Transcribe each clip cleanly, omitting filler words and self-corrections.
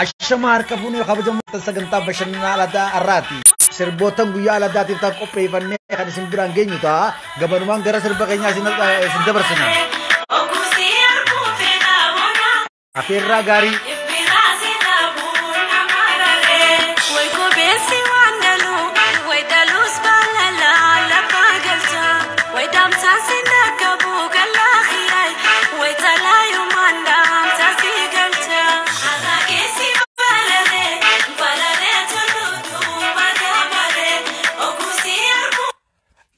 Ashamar kafunii kabajamtoota sagantaa bashannanaa aladaa arraati. Sirboottan guyyaa aladaatiif ta'an qopheeffannee kan isin biraan geenyu ta'a. Gabanumaan gara sirba keenyaa isin dabarsina. Afeerraa gaarii.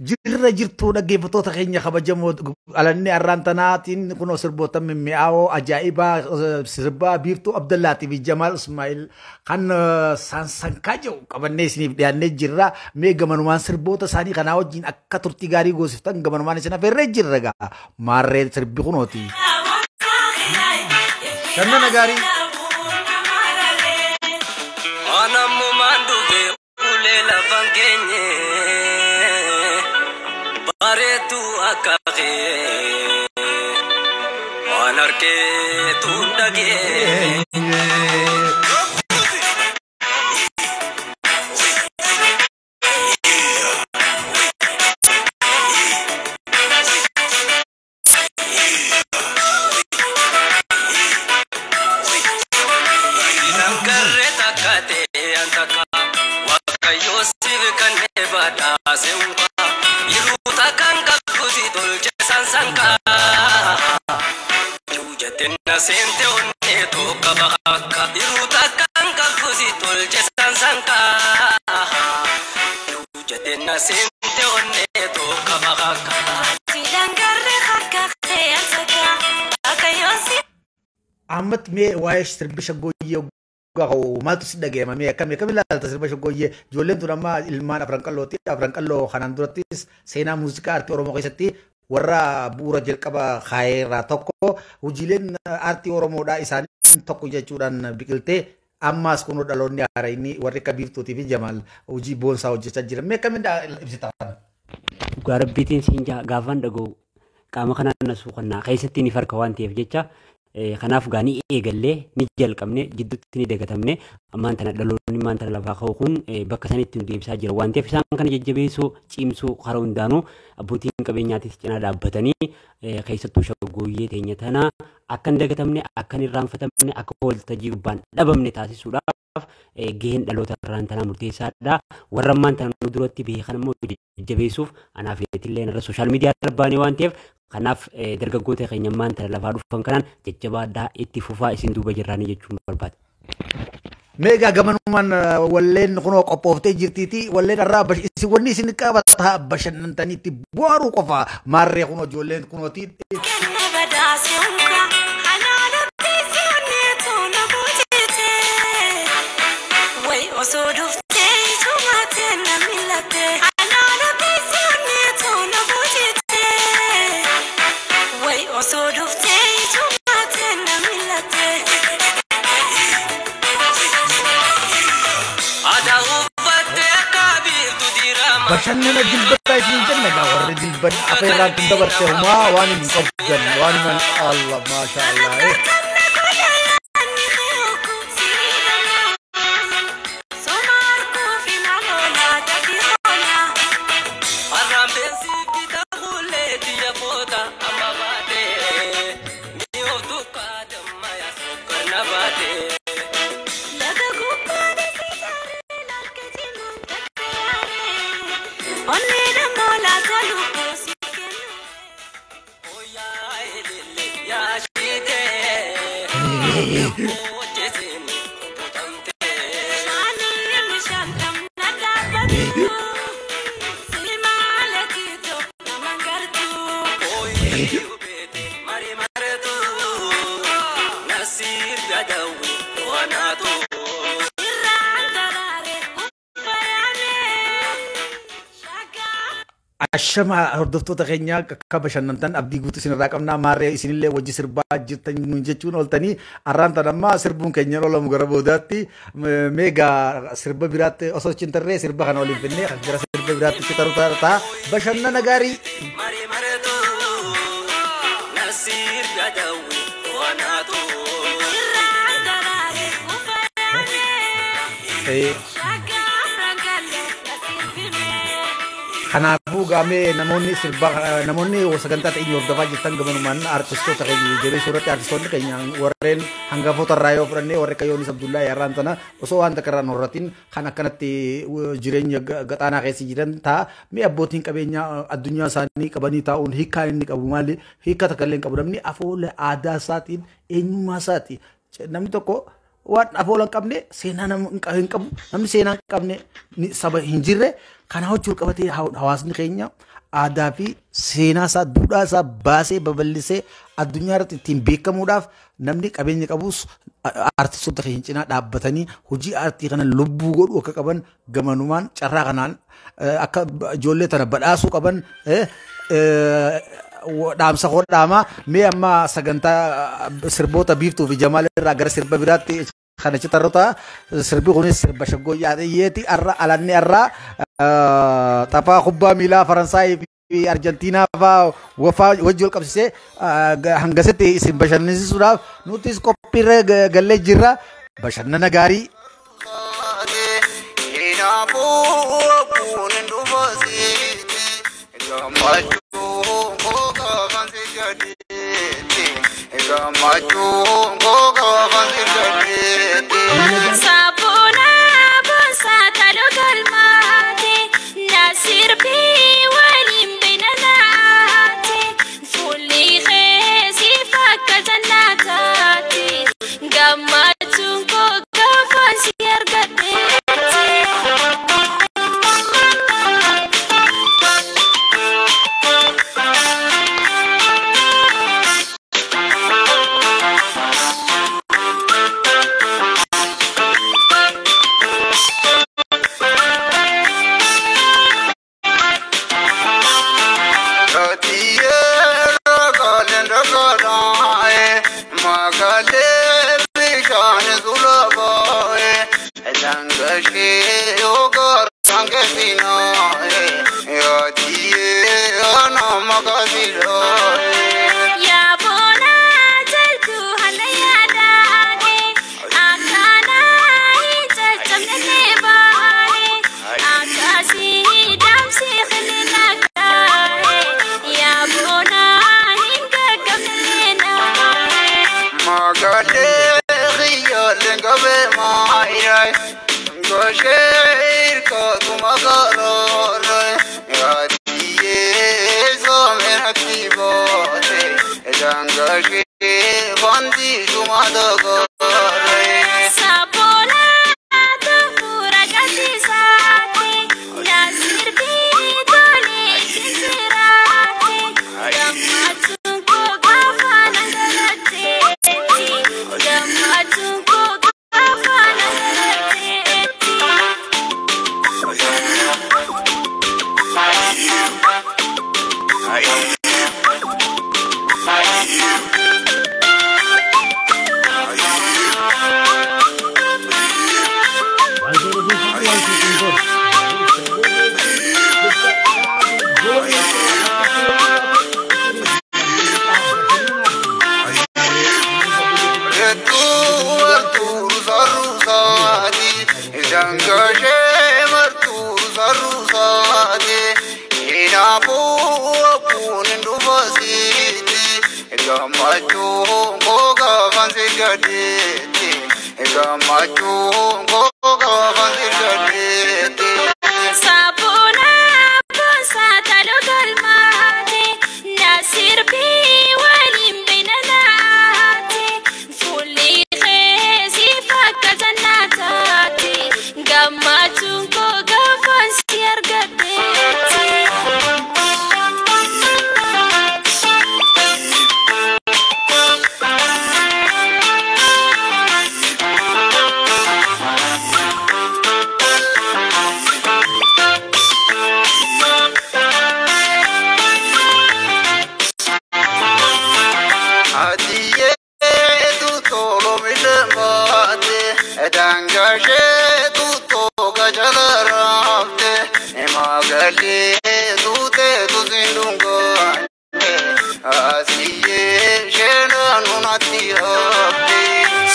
Jirra jirtuu dhaggeeffattoota keenya kabajamoo alanni arraantanaatiin kunoo sirboota mimmi'aawoo ajaa'ibaa sirbaa biiftuu Abdallaatii fi Jamaal Ismaa'il kan sansankaa jiru qabannee isiniif dhiyaannee jirra. Mee gamanumaan sirboota isaanii kanaa wajjin akka turtii gaarii goosiftan gamanumaan isin affeerree jirra gaa maarree sirbi kunooti. Kannana gaarii. Bareedu akkaate waan argeetu dhagee. Nankarree takkaate antaka waaqayyoo siif kannee badhaase unka. Sente onne toka baka iruta kanka kusi tolche sansanka Yujatenna sente onne toka baka Silangarre hakka khayasaka akayosi Ahmed mee waa'ee sirbi shaggooyyee gahu maaltu si dhageema mee akkam ilaalta sirba shaggooyyee ijoolleen tun amma ilmaan afran qalloo kanaan durattis seenaa muuziqaa aartii Oromoo keessatti warra bu'uura jalqaba kaayeerraa tokko hojiileen aartii Oromoodhaa isaanii tokko jechuudhaan biqiltee ammaas kunoo dhaloonni haara inni warri akka biiftuutii fi Jamaal hojii boonsaa hojjechaa jiran mee akkamiin ibsitaan? Gaarabbiitiin siin gaafan dhagoo qaama kanaan nasuu kannaa keessatti ni farka waan ta'eef jecha kanaaf gaanii eegallee ni jalqabne jidduutti ni dagatamne ammaan tana dhaloonni maan tana lafaa ka'u kun bakka sanitti nu deebisaa jira waan ta'eef isaan kana jajjabeessuu cimsuu karaa hundaanuu abbootiin qabeenyaatis cinaa dhaabbatanii keessattuu shaggooyyee teenya tana akka hin dagatamne akka hin irraanfatamne akka waltajjii gubbaan dhabamne taasisuudhaaf gaheen dhaloota irraan tanaa murteessaadha warra ammaan tana nu duratti beekan immoo jajjabeessuuf anaaf illee irra sooshaal miidiyaa darbaanii waan ta'eef kanaaf dargaggoota keenya ammaan tana lafaa dhufan kanaan jajjabaadhaa itti fufaa isin duuba jirraanii jechuun barbaada. Meegaa gamanumaan walleen kunoo qophooftee jirtiiti walleen irraa wanni isin qabataa bashannantaniitti bohaaruu qofa maarree kunoo ijoolleen kunooti. Bashannana dilbata isin jenna gaa warri dilban afeerraan kun dabarte humaa waan hin qabdan waan man Allah maasha Allah. Ashama hordoftoota keenya akka bashannantan abdii guutuu isinirraa qabnaa maarree isinillee wajji sirbaa jirtan nuun jechuun ooltanii arraantan amma sirbuun keenya oolamu gara boodaatti meegaa sirba biraatti osoo cintarree sirba kana waliin finnee gara sirba biraatti citaru ta'a bashannana gaarii. Ashama Kanaafuu gaamee namoonni sagantaa ta'in hordofaa jirtan gamanumaan artistoota keenya jedhee suuratti artistoonni keenya warreen hangafoota irraa yoo fudhannee warri akka Yoonis Abdullaa Yarraan sana osoo waan takka irraan horratin kan akkanatti jireenya gaxaanaa keessa jiran ta'a. Mee abbootiin qabeenyaa addunyaa isaanii qabanii taa'uun hiikaa inni qabu maali? Hiika takka illee hin qabu. Namni afoola aadaa isaatiin eenyummaa isaati. Namni tokko waan afoola hin qabne seenaa hin qabu. Namni seenaa hin qabne saba hin jirre. Kana hojii qabatee hawaasni keenya aadaa fi seenaa isaa duudhaa isaa baasee babal'isee addunyaa irratti ittiin beekamuudhaaf namni qabeenya qabus artistoota keenya cinaa dhaabbatanii hojii aartii kana lubbuu godhu akka qaban gamanumaan carraa kanaan akka ijoollee tana badhaasuu qaban dhaamsa hodhaamaa mee amma sagantaa sirboota biiftuu fi Jamaal irraa gara sirba biraatti kana citarrota sirbi kunis sirba shaggooyyaadheetti arra alanni arra taphaa kubbaa miilaa Faransaay fi Arjentiinaa fa'aa wajji wal qabsiisee hangasitti isin bashannansiisuudhaaf nutis qophiirra gallee jirra bashannana gaarii.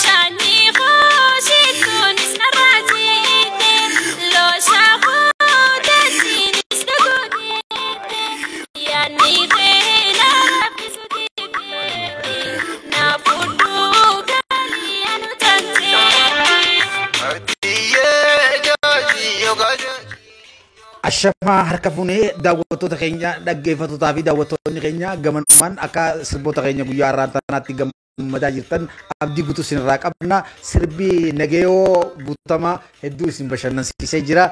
Shani ko si tunis narati Ashamaa harka funee daawwattoota keenya dhaggeeffattootaa fi daawwattoonni keenya gamanumaan akka sirboota keenya guyyaa har'aantanaatti gammadaa jirtan abdii guutuu isinirraa qabna. Sirbi Nagayoo Guutamaa hedduu isin bashannansiisee jira.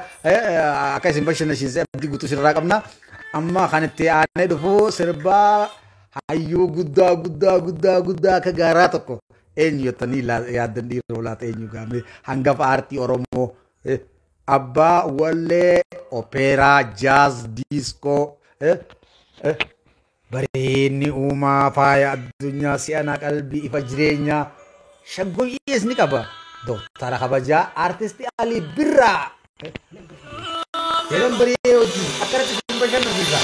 Akka isin bashannansiisee abdii guutuu isinirraa qabna. Amma kan itti aanee dhufu sirba hayyuu guddaa akka gaaraa tokko eenyu jettanii yaaddan dhiiroo laata eenyu gaame hangafa aartii Oromoo. Abba Wallee Opera Jazz Disco bareedni uumaa faaya addunyaa si'anaa qalbii ifa jireenyaa shaggooyyees ni qaba. Dooktara kabajaa Artisti Ali Birraa jedhan baree hojii akkanatti isin bashannansiisa.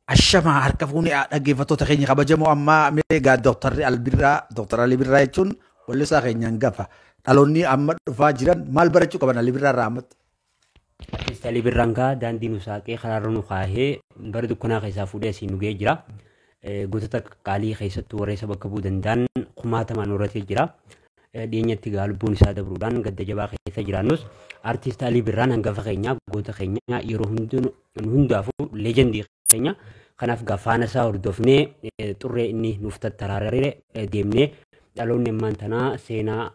Ashamaa harka fuunee dhaggeeffattoota keenya kabajamoo amma meegaa Dr. Ali Birraa jechuun wallisaa keenya hangafa. Dhaloonni amma dhufaa jiran maal barachuu qaban Ali Birraa irraa ammatti? Artisti Ali Birraan kaa daandii nu saaqee karaarra nu kaahee bara dukkanaa keessaa fuudhee asiin nu ga'ee jira. Gootota qaalii keessattuu warreessa bakka bu'uu danda'an kumaatamaan horatee jira. Dhiyeenyatti lubbuun isaa dabruudhaan gadda jabaa keessa jiraannus artisti Ali Birraan hangafa keenya goota keenya yeroo hundaafuu leejendii keenya. Kanaaf gafaana isaa hordofnee xurree inni nuuf tattaraaree deemnee dhaloonni ammaan tanaa seenaa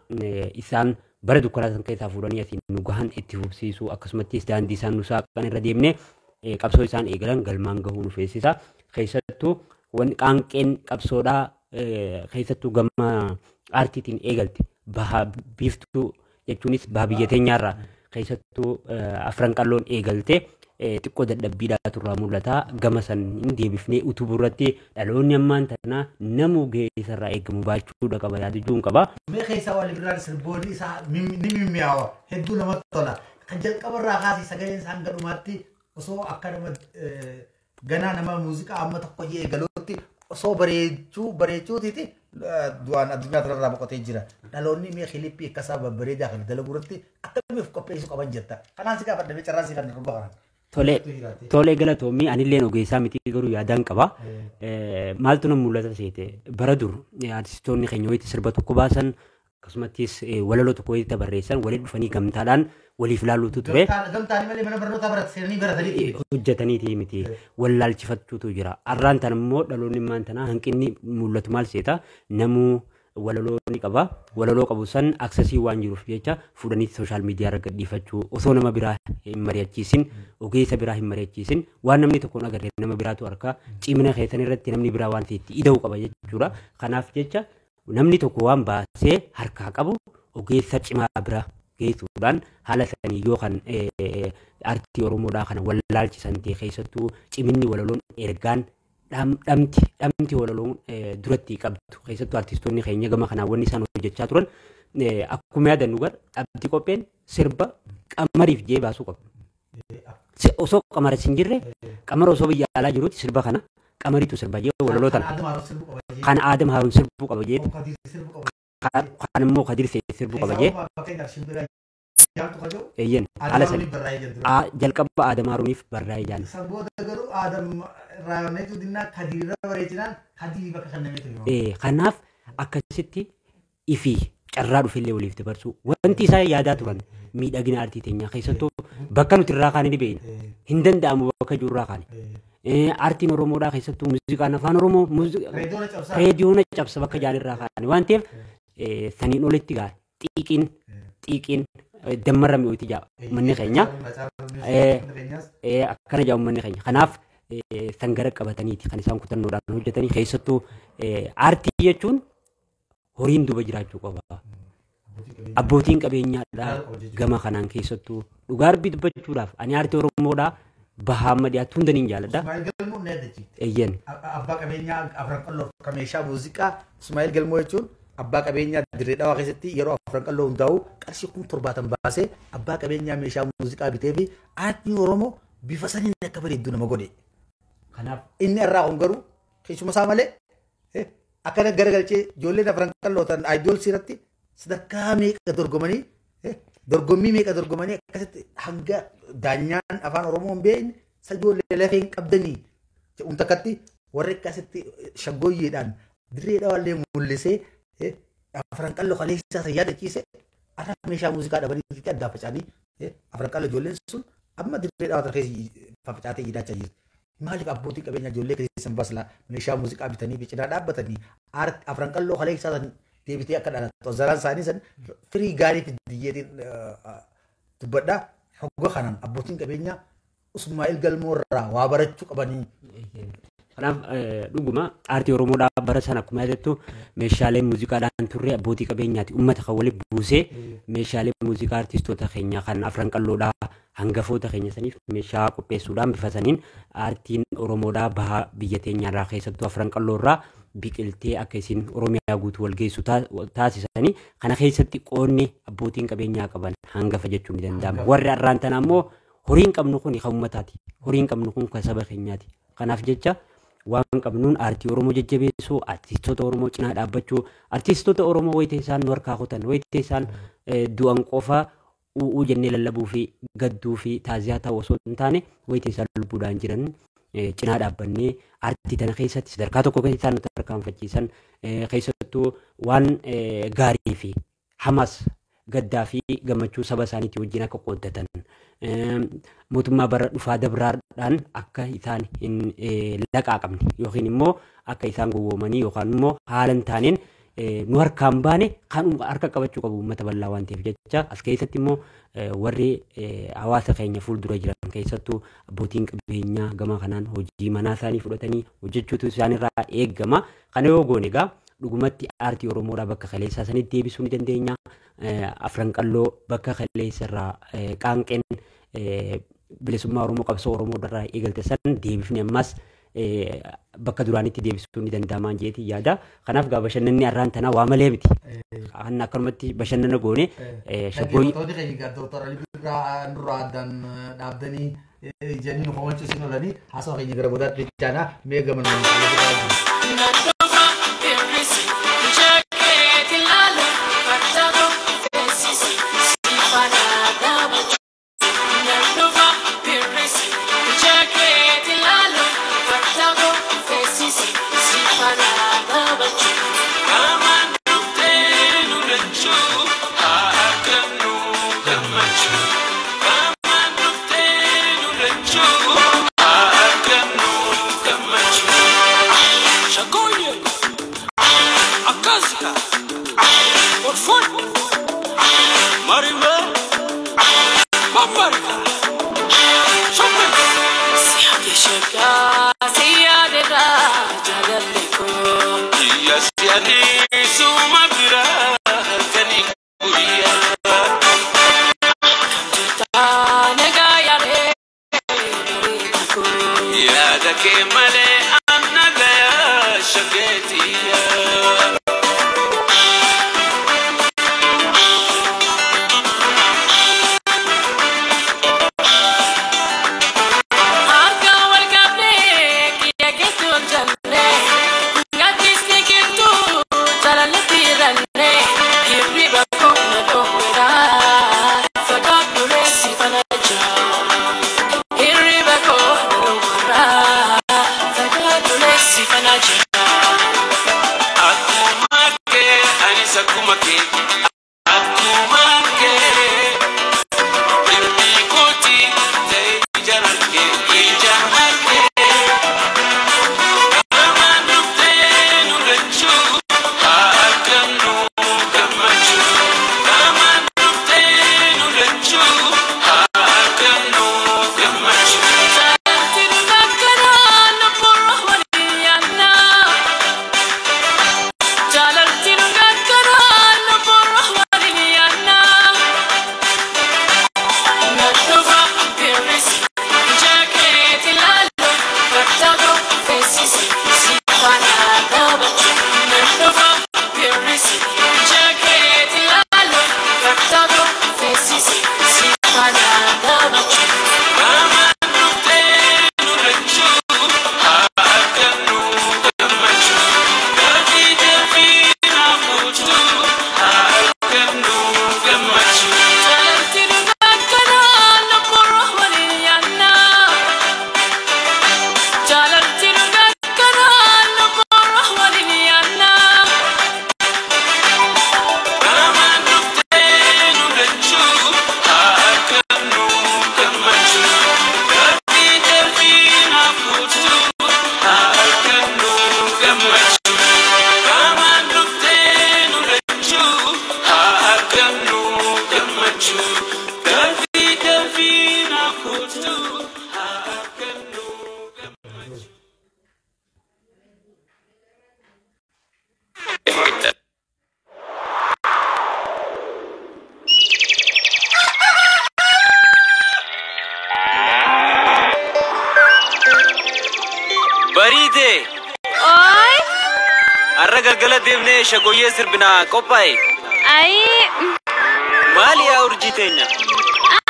isaan bara dukkanaa keessaa fuudhanii asiin nu gahan itti fufsiisuu akkasumattis daandii isaan nu saaqan irra deemnee qabsoo isaan eegalan galmaan gahuu nu feesisa. Keessattuu wanni qaanqeen qabsoodhaa keessattuu gama aartiitiin eegalte baha biiftuu jechuunis baha biyya teenyaarraa keessattuu afran qalloon eegalte. Xiqqoo dadhabbiidhaa turraa mul'ata. Gama san hin deebifnee utubuu irratti dhaloonni ammaan tanaa namuu geessarraa eegamu baachuudha qaba yaadachuun qaba. Mee keessaa Ali Birraan sirboonni isaa ni mimmi'aawa hedduu namatti tola. Kan jalqabarraa kaasee sagaleen isaa hanga dhumaatti osoo akka nama ganaa nama muuziqaa amma tokko eegaluutti osoo bareechuutiiti du'aan addunyaa kanarraa boqotee jira. Dhaloonni mee kilippii akkasaa babbareedaa kan dalaguu irratti akkamiif qopheessuu qaban jetta. Kanaan si gaafadhamee carraasii kan darbu kana. Tolee galatoomii anillee ogeessaa miti garuu yaadaan qaba. Maaltu nama mul'ata seete bara dur artistoonni keenya wayitti sirba tokko baasan akkasumattis walaloo tokko wayitti barreessan waliin dhufanii gamtaadhaan waliif laalluutu ture. Gamtaan malee mana barnootaa baratanii hojjetaniiti miti wallaalchifachuutu jira. Arraan tan immoo dhaloonni ammaan tanaa hanqinni mul'atu maal seeta namuu walaloo ni qaba. Walaloo qabu san aksesii waan jiruuf jecha fuudhanii sooshaal miidiyaa irra gadhiifachuu osoo nama biraa hin mari'achiisin ogeessa biraa hin mari'achiisin waan namni tokko agarre nama biraatu harkaa cimina keessan irratti namni biraa waan ta'etti ida'uu qaba jechuudha. Kanaaf jecha namni tokko waan baasee harkaa qabu ogeessa cimaa bira geessuudhaan haala sanii yoo kan aartii Oromoodhaa kana wallaalchisan ta'e keessattuu ciminni walaloon ergaan dhamti walaloon duratti qabdu keessattuu artistoonni keenya gama kanaa wanni isaan hojjechaa turan akkuma yaadannu gar abdii qopheen sirba qamariif jee baasuu qabu. Osoo qamara hin jirre qamara osoo biyya alaa jirutti sirba kana qamariitu sirba jee walalotan Adam kan Adam Haarun sirbuu qaba jee Kadir sirbu qaba. kan immoo Kadir Seef sirbuu qaba jee Fakkeenyaaf shimbira jaamtu qaba. eeyyan haala sani jalqaba Adam Haaruuniif barraa'ee jaan Sanboota garuu Adam raameetu dinnaa Kadirra bareechinaan Kadir bakka kennameetu. kanaaf akkasitti ifi carraa dhufillee waliif dabarsu wanti isaa yaadaa turan miidhagina aartii teenyaa keessattuu bakka nuti irraa kaanii beekna hin danda'amu bakka jiru irraa kaanii aartiin Oromoodhaa keessattuu muuziqaan afaan Oromoo reediyoona cabsa bakka jaan irraa kaanii waan ta'eef saniin olitti gaa xiiqiin dammarra mi'ooti jaa manni keenya akkana jaa manni keenya kanaaf san gara qabataniiti kan isaan kutannoodhaan hojjetanii keessattuu aartii jechuun horiin duuba jiraachuu qaba. Abbootiin qabeenyaadhaa gama kanaan keessattuu dhugaa arbii dubbachuudhaaf ani aartii Oromoodhaa bahaa amma dhiyaatu hundaniin jaaladha. Ismaa'il Galmoo ni addachi. Eeyyan. Abbaa qabeenyaa Afran Qalloo kan meeshaa muuziqaa Ismaa'il Galmoo jechuun abbaa qabeenyaa Dirree Dhawaa keessatti yeroo Afran Qalloo hundaa'u qarshii 70 baasee abbaa qabeenyaa meeshaa muuziqaa bitee fi aartiin Oromoo bifa saniin akka bareeddu nama godhe. Kanaaf inni irraa kun garuu keessuma isaa malee akkana garagalchee ijoolleen Afran Qalloo tan aayidool irratti sadarkaa meeqa dorgommii meeqa dorgomanii akkasitti hanga daanyaan afaan Oromoo hin beekne ijoollee lafee hin qabdanii jedhuun takkatti warri akkasitti shaggooyyeedhaan Dirree Dhawaallee mul'isee Afran Qalloo kaleessaa isa yaadachiise arra meeshaa muuziqaa dhabanii addaa faca'anii Afran Qalloo ijoolleen sun amma Dirree Dhawaa keessa facaatee jiraachaa jirti. Maaliif abbootii qabeenyaa ijoollee keessan baslaa meeshaa muuziqaa bitanii fi cinaa dhaabbatanii Afran Qalloo kaleessaa san deebitee akka dhalattu zaraan isaanii san firii gaarii fidiyyeetiin dubbadhaa hogga kanaan abbootiin qabeenyaa Ismaa'il Galmoo irraa waa barachuu qabanii. Kanaaf dhuguma aartii Oromoodhaa bara sana akkuma jettu meeshaalee muuziqaadhaan turre abbootii qabeenyaati uummata kan walitti buusee meeshaalee muuziqaa artistoota keenyaa kan Afran Qalloodhaa hangafoota keenya saniif meeshaa qopheessuudhaan bifa saniin aartiin Oromoodhaa bahaa biyya teenyaarraa keessattuu Afran Qalloorraa biqiltee akka isin Oromiyaa guutuu wal geessu taasisanii kana keessatti qoonni abbootiin qabeenyaa qaban hangafa jechuun ni danda'ama. Warri har'aan tana ammoo horiin qabnu kun kan uummataati. Horiin qabnu kun kan saba keenyaati. Kanaaf jecha waan qabnuun aartii Oromoo jajjabeessuu, artistoota Oromoo cinaa dhaabbachuu, artistoota Oromoo wayita isaan nu harkaa kutan, wayita isaan du'an qofa u'uu jennee lallabuu fi gadduu fi taaziyaa ta'uu osoo hin taane wayita isaan lubbuudhaan jiran cinaa dhaabbannee aartii tana keessatti sadarkaa tokko keessatti isaan nuti tarkaanfachiisan keessattuu waan gaarii fi hamas gaddaa fi gammachuu saba isaaniitii wajjin akka qooddatan mootummaa bara dhufaa dabraadhaan akka isaan hin laqaaqamne yookiin immoo akka isaan gowwoomanii yookaan immoo haala hin taaneen nu harkaan baane kan harka qabachuu qabu uummata bal'aa waan ta'eef jecha as keessatti immoo warri hawaasa keenya fuuldura jiran keessattuu abbootiin qabeenyaa gama kanaan hojii manaa isaanii fudhatanii hojjechuutu isaanirraa eegama. Kana yoo goone egaa dhugumatti aartii Oromoodhaa bakka kaleessaa sanitti deebisuu ni dandeenya. Afran Qalloo bakka kaleessarraa qaanqeen bilisummaa Oromoo qabsoo Oromoodhaa eegalte san deebifne ammas bakka duraanitti deebisuu ni danda'amaan jeetii yaada. Kanaaf gaa bashannanni har'aan tanaa waa malee miti. Kan akkanumatti bashannana goone shaggooyi. Dhaggeeffattoonni keenya Dooktar Alii Birraa nurraa addaan dhaabdanii jedhanii nu komachuu isin oolanii haasawaa keenya gara boodaatti jechaadha. Mee gamanuu. urjite. Oi. Arra galgala deemnee shagoyyee sirbinaa qophaa'e. Ai. Maali yaa urjiteenya?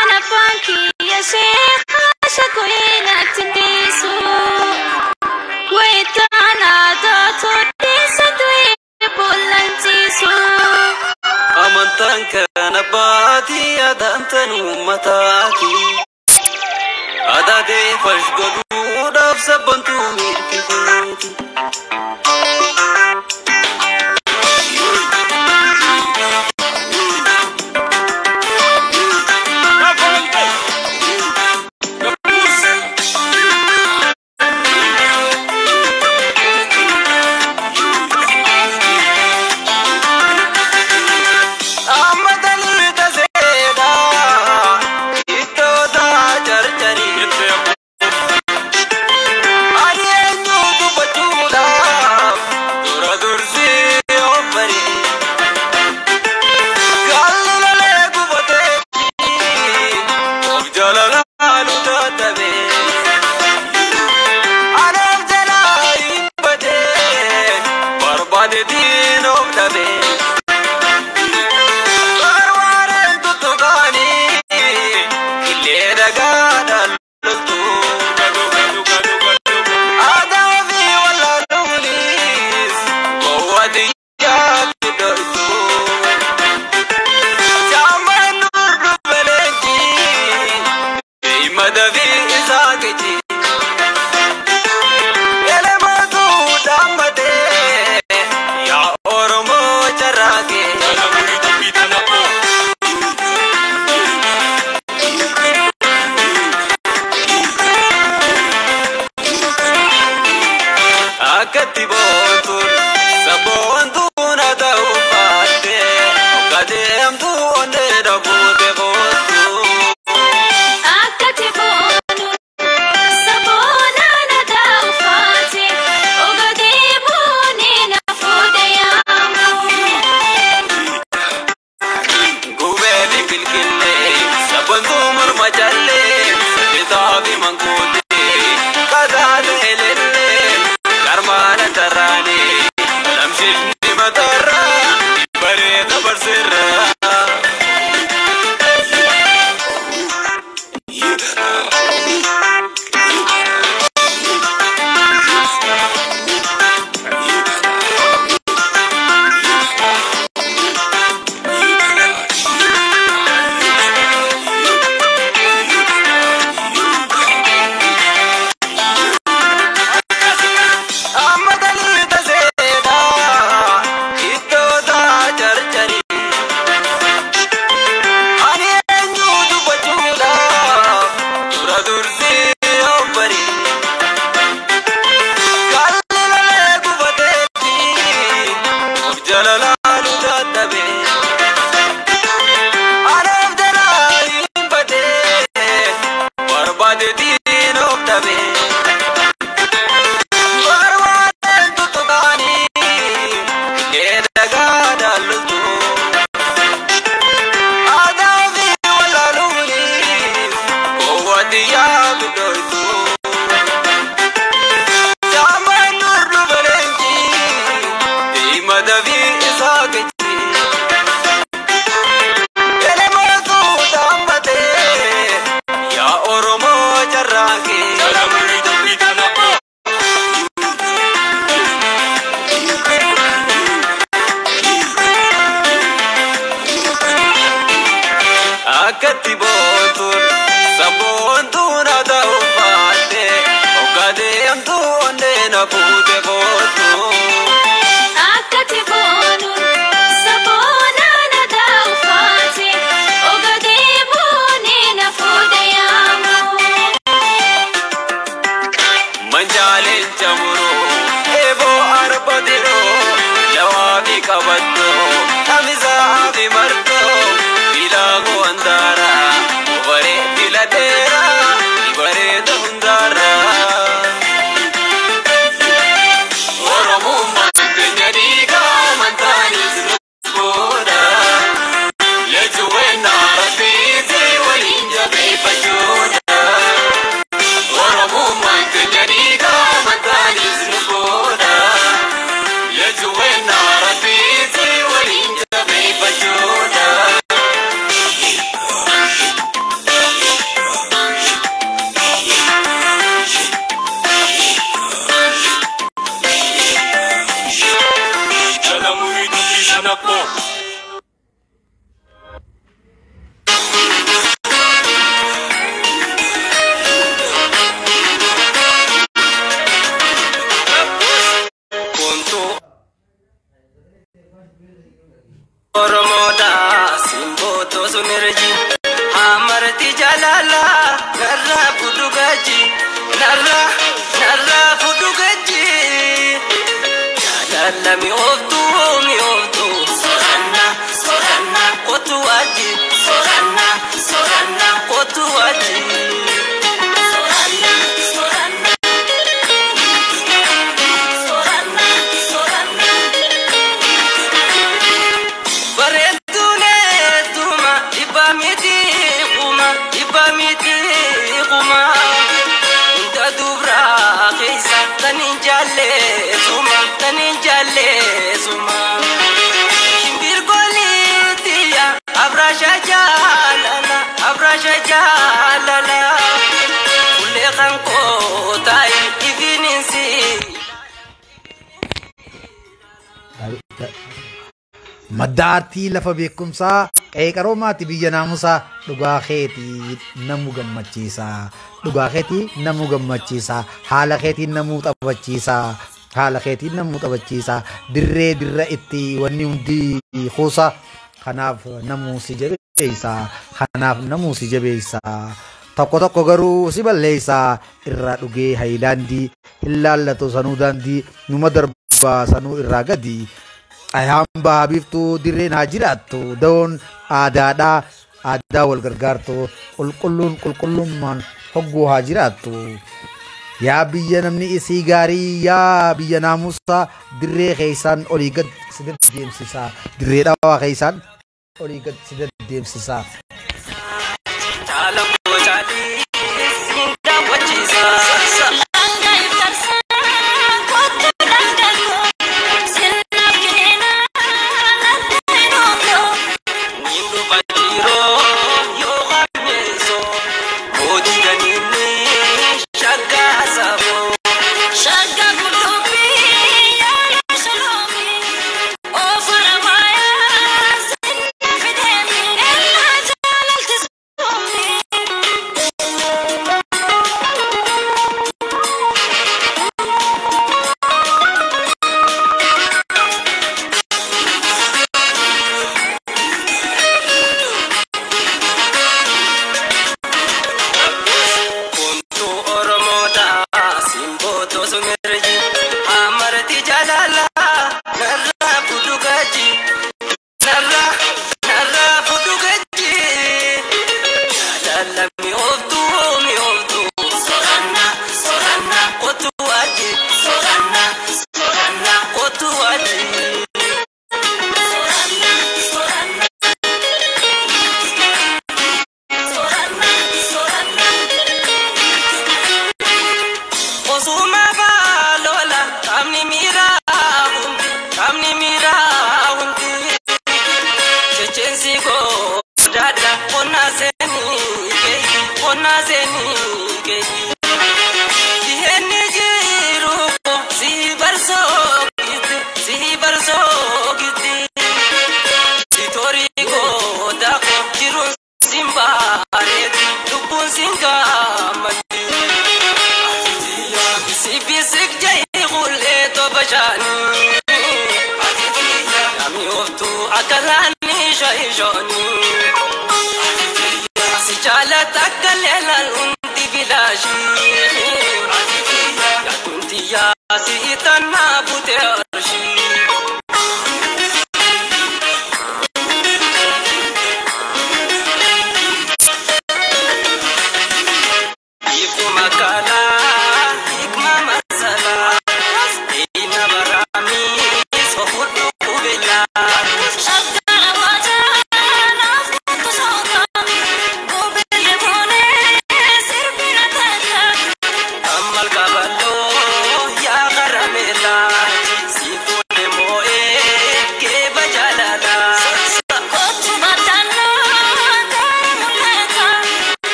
Ana panki ya sheekha shagoyyee natti dhiisu. Wayitana dootu dhiisa du'e bullanchiisu. Amantaan kana baatii adaantan uummataati. Adaatee fash godhuudhaaf sabbantuu mirkifeeti. amarti jalala narra fudugaji narra fudugaji jalala mi oftu soranna kotu waji soranna kotu waji taninjalle suma shimbir golitiya abrasha jalala kulle khanko tai ifininsi Maddaartii lafa beekumsaa qeeqaroomaati biyya naamusaa dhugaa keetii namu gammachiisaa dhugaa keetii namu gammachiisaa haala keetiin namuu taphachiisaa dirra itti wanni hundi kuusa kanaaf namuu si jabeessaa tokko garuu si balleessaa irraa dhugee haayilaandii hin laallatu sanuu daandii numa darbaa sanuu irraa gadi ayamba biftuu dirreen haa jiraattu dawoon aadaa wal gargaartu qulqullummaan hogguu haa jiraattu yaa biyya namni isii gaarii yaa biyya naamusaa dirree keessaan olii gad si deddeemsisaa dirree dhawaa keessaan olii gad si deddeemsisaa.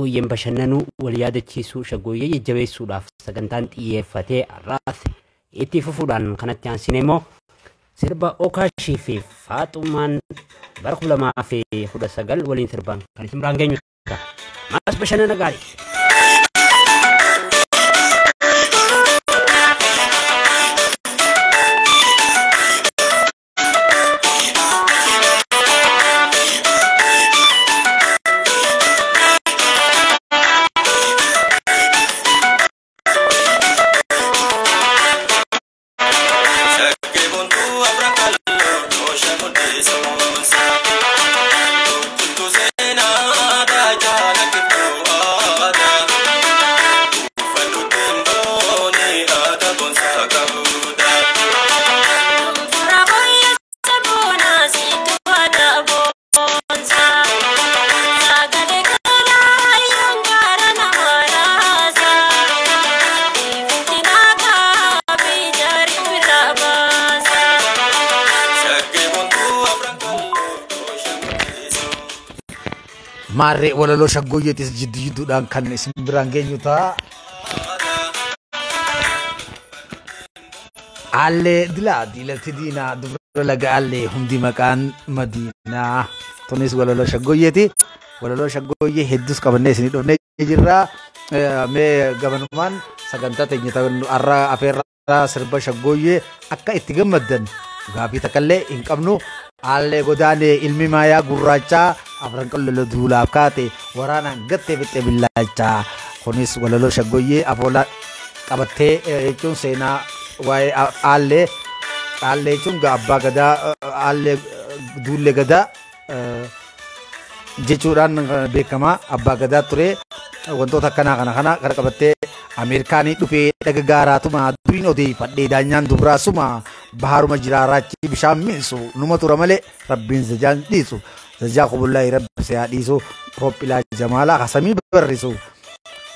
shaggooyyeen bashannanuu wal yaadachiisuu shaggooyyee jajjabeessuudhaaf sagantaan xiyyeeffatee arraas itti fufuudhaan kanatti aansine immoo sirba Okaashii fi Faaxumaan bara 2019 waliin sirban kan isin biraan geenyu ta'a. Maas bashannana gaarii. Marre walaloo shaggooyyeetis jidduudhaan kan isin biraan geenyu ta'a. Allee dilatti diinaa dubra laga allee hundi maqaan Madiinaa. Tunis walaloo shaggooyyeeti. Walaloo shaggooyyee hedduus qabannee isinii dhufnee jirra. Mee gabanumaan sagantaa teenya har'a afeerraa sirba shaggooyyee akka itti gammaddan gaafii takkaallee hin qabnu. Allee godaanee ilmi maayaa gurraachaa afran qal'oo duulaaf kaate waraanaan gattee fixee billaachaa. Kunis walaloo shaggooyyee afoolaa qabattee jechuun seenaa waa'ee Allee jechuun abbaa gadaa Allee duullee gadaa jechuudhaan beekamaa abbaa gadaa ture. Wantoota akkanaa kana qabattee Ameerikaanii dhufee dhaga gaaraatuma duriin odeeffadhee daanyaan dubraasuma baharuma jiraaraachi bishaan miisu numa tura malee rabbiin zajaan dhiisu zajaa qubullaahi rabbi siyaa dhiisu rophilaa jamaalaa hasamii barrisu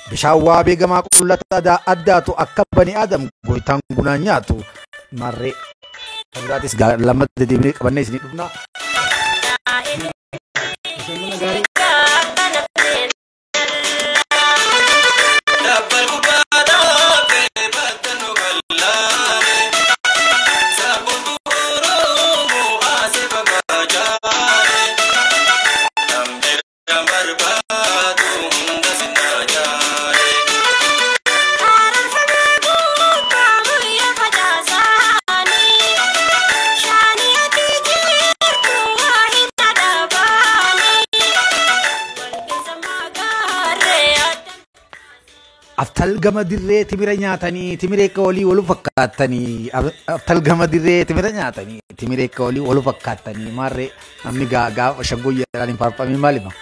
bishaan waa beekamaa qullata addaatu akka bani aadam goytaan gunaan nyaatu marree kaniraatis lammadda deemnee qabannee isinii dhufna. Aftal gama dirree timira nyaatanii timiree akka walii walu fakkaatanii aftal gama dirree timira nyaatanii timiree akka walii walu fakkaatanii marree namni gaafa shaggooyyeedhaan hin faarfamee maalima?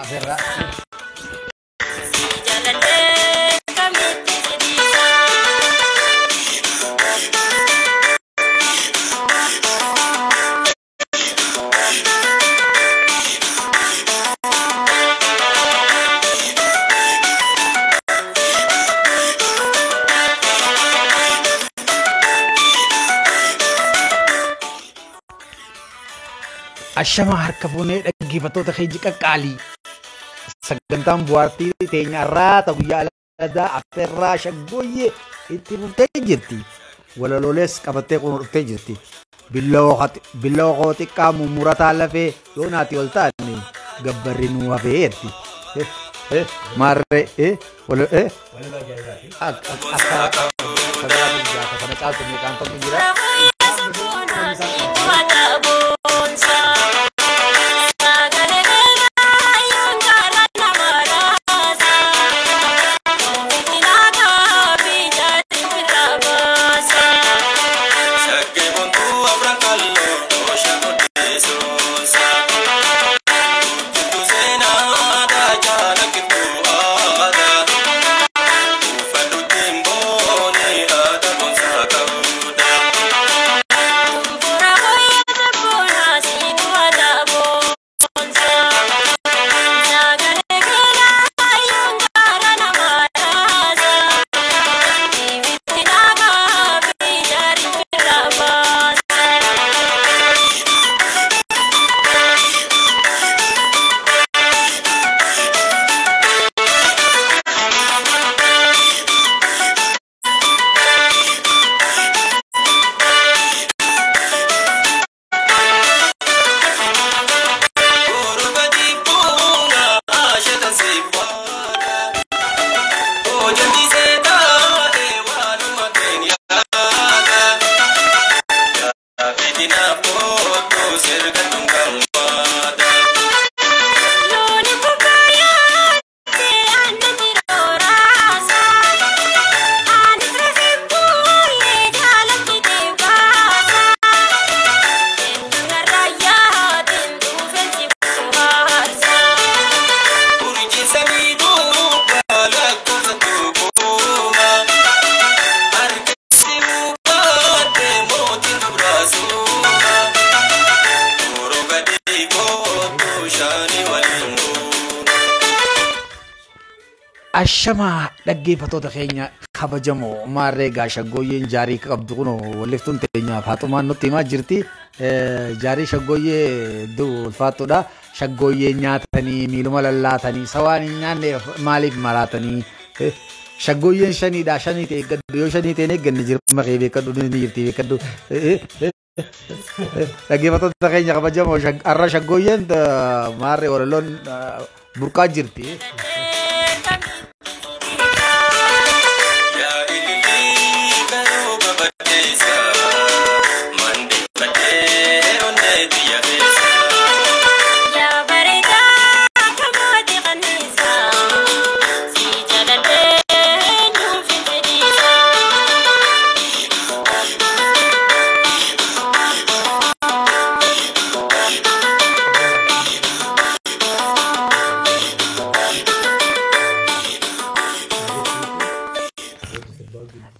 Afeerraa. Ashama harka fuunee dhaggeeffattoota keenya qaqqaalii sagantaan bu'aartii teenya irraa ta'u yaaladaa afeerraa shaggooyyee itti fuftee jirti. Walaloolees qabattee dhuftee jirti. Billoo koo xiqqaa mummurataa lafee yoo naati ol taane gabbarri nu hafeetti. Marree kana caaltu meeqaan tokko jira. Ashama dhaggeeffattoota keenya kabajamoo maarree shaggooyyeen jaarii qabdu kun walliftuun teenya Faatumaan nutti himaa jirti. Jaarii shaggooyyee ulfaattuudha. Shaggooyyee nyaatanii miiluma lallaatanii sawaan hin nyaanne maaliif maraatanii shaggooyyeen shaniidha. Shanii ta'e eeggadhu yoo shanii ta'e eegganne jirma kee beekadhu ni jirti beekadhu. Dhaggeeffattoota keenya kabajamoo har'a shaggooyyeen maarree walaloon burqaa jirti.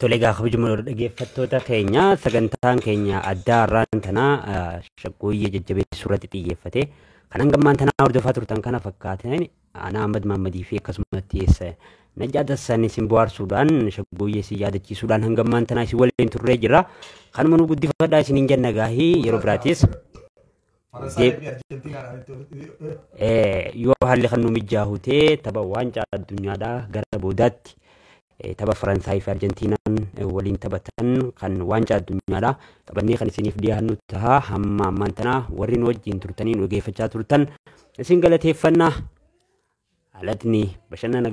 Tolega kabajamoo dhaggeeffattoota keenya sagantaan keenya addaa irraan tanaa shaggooyyee jajjabeessuu irratti xiyyeeffate kan hangammaan tanaa hordofaa turtan kana fakkaatan ana Ahmad Mahammadii fi akkasumatti eessa Najjaa Dassaan isin bohaarsuudhaan shaggooyyee isin yaadachiisuudhaan hangammaan tanaa isin waliin turree jira kanuma nu guddifadhaa isiniin jenna gaahii yeroo biraatis yoo haalli kan nu mijaahutee tapha waancaa addunyaadhaa gara boodaatti tapha Faransaay fi Arjentiinaan waliin taphatan kan waancaa addunyaadha. Taphannee kan isiniif dhiyaannu ta'a hamma ammaan tanaa warri wajjin turtanii dhaggeeffachaa turtan isin galateeffannaa. Halatni bashannana